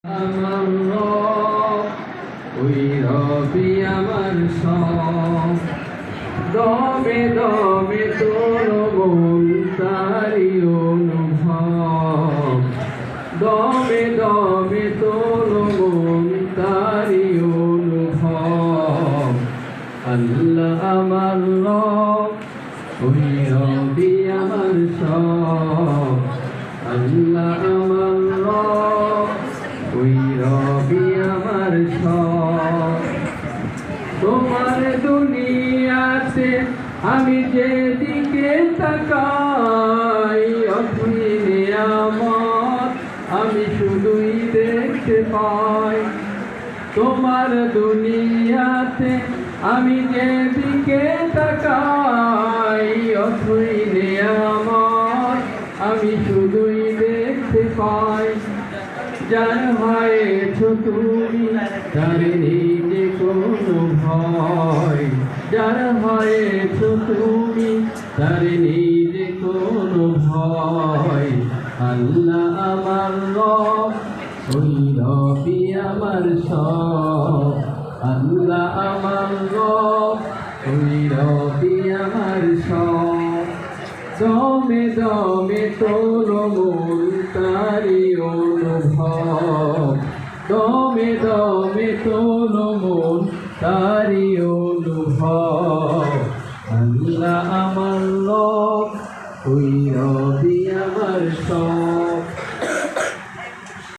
আমার রব, ওই রবি আমার সব। দমে দমে তোর মন তারি অনুভব, দমে দমে তোর মন তারি অনুভব। আল্লাহ আমার রব, ওই রবি আমার সব। আল্লাহ আমার রব, ওই রবি আমার সব। তোমার দুনিয়াতে আমি যেদিকে তাকাই, অথই নিয়ামত আমি শুধুই দেখতে পাই। তোমার দুনিয়াতে আমি যেদিকে তাকাই, অথই নিয়ামত আমি শুধুই দেখতে পাই। যার হয়েছ তুমি তার নিজে কোনো ভয়, যার হয়েছ তুমি তার নিজে কোনো ভয়। আল্লাহ আমার রব, ওই রবি আমার সব। আল্লাহ আমার রব, ওই রবি আমার সব। দমে দমে তোর মন তারি অনুভব, দমে দমে তোর মন তারি অনুভব। আল্লাহ আমার রব, ওই রবি আমার সব।